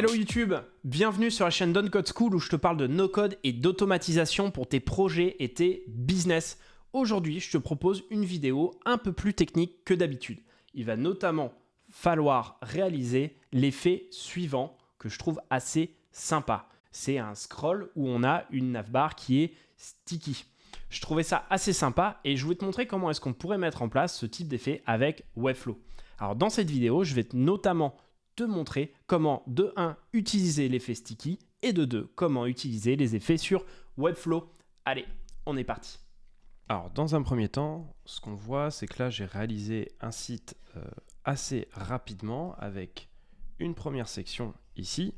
Hello YouTube, bienvenue sur la chaîne Don't Code School où je te parle de no-code et d'automatisation pour tes projets et tes business. Aujourd'hui, je te propose une vidéo un peu plus technique que d'habitude. Il va notamment falloir réaliser l'effet suivant que je trouve assez sympa. C'est un scroll où on a une navbar qui est sticky. Je trouvais ça assez sympa et je voulais te montrer comment est-ce qu'on pourrait mettre en place ce type d'effet avec Webflow. Alors dans cette vidéo, je vais notamment te montrer comment de 1 utiliser l'effet sticky et de 2 comment utiliser les effets sur Webflow. Allez, on est parti. Alors dans un premier temps, ce qu'on voit, c'est que là j'ai réalisé un site assez rapidement avec une première section ici,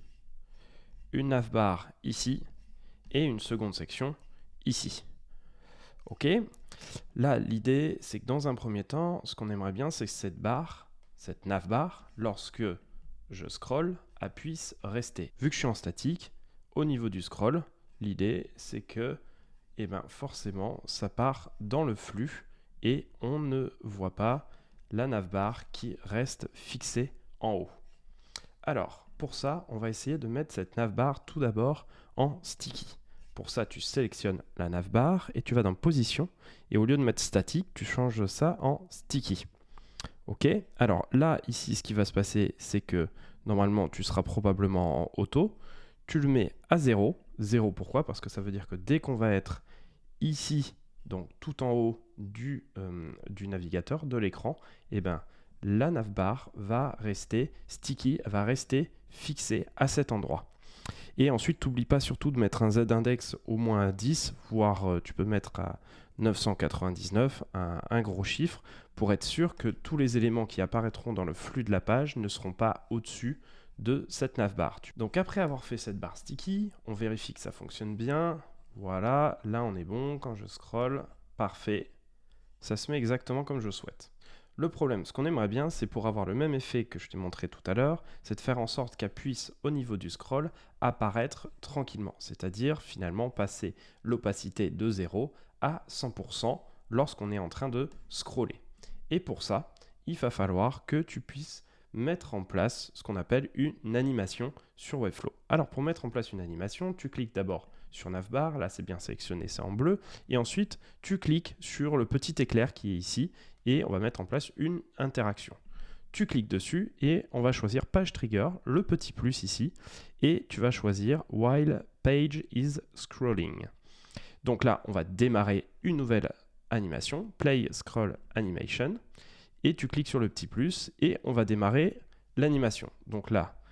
une navbar ici et une seconde section ici. Ok, là l'idée c'est que dans un premier temps, ce qu'on aimerait bien c'est que cette navbar, lorsque je scroll, puisse rester. Vu que je suis en statique, au niveau du scroll, l'idée c'est que forcément ça part dans le flux et on ne voit pas la navbar qui reste fixée en haut. Alors pour ça, on va essayer de mettre cette navbar tout d'abord en sticky. Pour ça, tu sélectionnes la navbar et tu vas dans position et au lieu de mettre statique, tu changes ça en sticky. Ok, alors là, ici, ce qui va se passer, c'est que normalement, tu seras probablement en auto. Tu le mets à 0. 0, pourquoi? Parce que ça veut dire que dès qu'on va être ici, donc tout en haut du navigateur, de l'écran, la navbar va rester sticky, va rester fixée à cet endroit. Et ensuite, n'oublie pas surtout de mettre un z-index au moins à 10, voire tu peux mettre à 999, un gros chiffre, pour être sûr que tous les éléments qui apparaîtront dans le flux de la page ne seront pas au-dessus de cette navbar. Donc après avoir fait cette barre sticky, on vérifie que ça fonctionne bien. Voilà, là on est bon, quand je scroll, parfait. Ça se met exactement comme je souhaite. Le problème, ce qu'on aimerait bien, c'est pour avoir le même effet que je t'ai montré tout à l'heure, c'est de faire en sorte qu'elle puisse, au niveau du scroll, apparaître tranquillement. C'est-à-dire, finalement, passer l'opacité de 0 à 100% lorsqu'on est en train de scroller. Et pour ça, il va falloir que tu puisses mettre en place ce qu'on appelle une animation sur Webflow. Alors, pour mettre en place une animation, tu cliques d'abord sur navbar, là c'est bien sélectionné, c'est en bleu, et ensuite tu cliques sur le petit éclair qui est ici, et on va mettre en place une interaction. Tu cliques dessus et on va choisir page trigger, le petit plus ici, et tu vas choisir while page is scrolling. Donc là, on va démarrer une nouvelle animation, play scroll animation, et tu cliques sur le petit plus et on va démarrer l'animation. Donc là,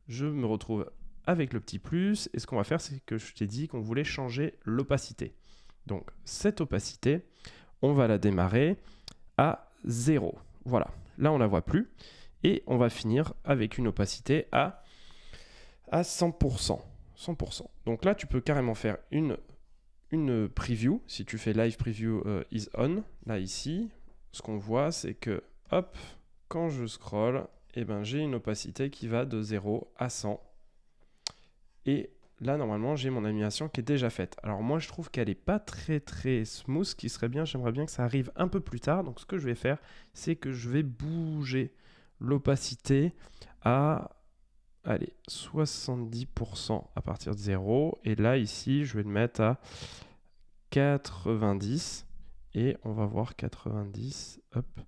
je me retrouve avec le petit plus, et ce qu'on va faire, c'est que je t'ai dit qu'on voulait changer l'opacité. Donc cette opacité, on va la démarrer à 0. Voilà, là on la voit plus, et on va finir avec une opacité à 100%. 100%. Donc là, tu peux carrément faire une preview. Si tu fais live preview is on, là ici, ce qu'on voit, c'est que hop, quand je scroll, j'ai une opacité qui va de 0 à 100. Et là, normalement, j'ai mon animation qui est déjà faite. Alors moi, je trouve qu'elle n'est pas très smooth. Ce qui serait bien, j'aimerais bien que ça arrive un peu plus tard. Donc ce que je vais faire, c'est que je vais bouger l'opacité à 70% à partir de 0. Et là, ici, je vais le mettre à 90. Et on va voir 90. Hop. Et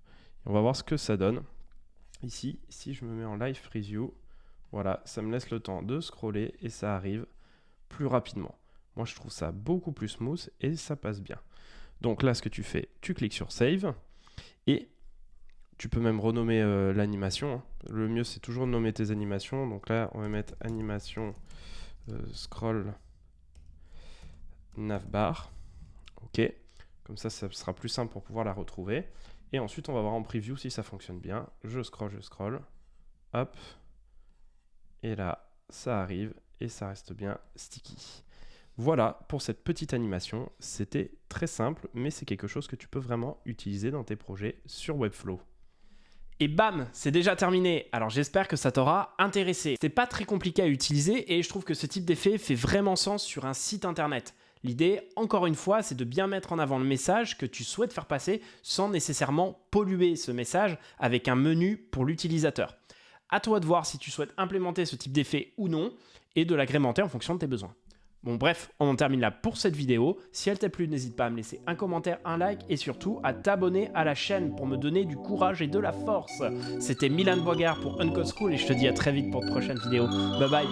on va voir ce que ça donne. Ici, si je me mets en live preview, voilà, ça me laisse le temps de scroller et ça arrive plus rapidement. Moi, je trouve ça beaucoup plus smooth et ça passe bien. Donc là, ce que tu fais, tu cliques sur Save et tu peux même renommer l'animation. Le mieux, c'est toujours de nommer tes animations. Donc là, on va mettre animation scroll navbar. OK. Comme ça sera plus simple pour pouvoir la retrouver. Et ensuite, on va voir en preview si ça fonctionne bien. Je scroll. Hop. Et là, ça arrive et ça reste bien sticky. Voilà pour cette petite animation. C'était très simple, mais c'est quelque chose que tu peux vraiment utiliser dans tes projets sur Webflow. Et bam, c'est déjà terminé. Alors j'espère que ça t'aura intéressé. C'est pas très compliqué à utiliser et je trouve que ce type d'effet fait vraiment sens sur un site internet. L'idée, encore une fois, c'est de bien mettre en avant le message que tu souhaites faire passer sans nécessairement polluer ce message avec un menu pour l'utilisateur. À toi de voir si tu souhaites implémenter ce type d'effet ou non et de l'agrémenter en fonction de tes besoins. Bon bref, on en termine là pour cette vidéo. Si elle t'a plu, n'hésite pas à me laisser un commentaire, un like et surtout à t'abonner à la chaîne pour me donner du courage et de la force. C'était Milan Boigard pour Uncode School et je te dis à très vite pour de prochaines vidéos. Bye bye.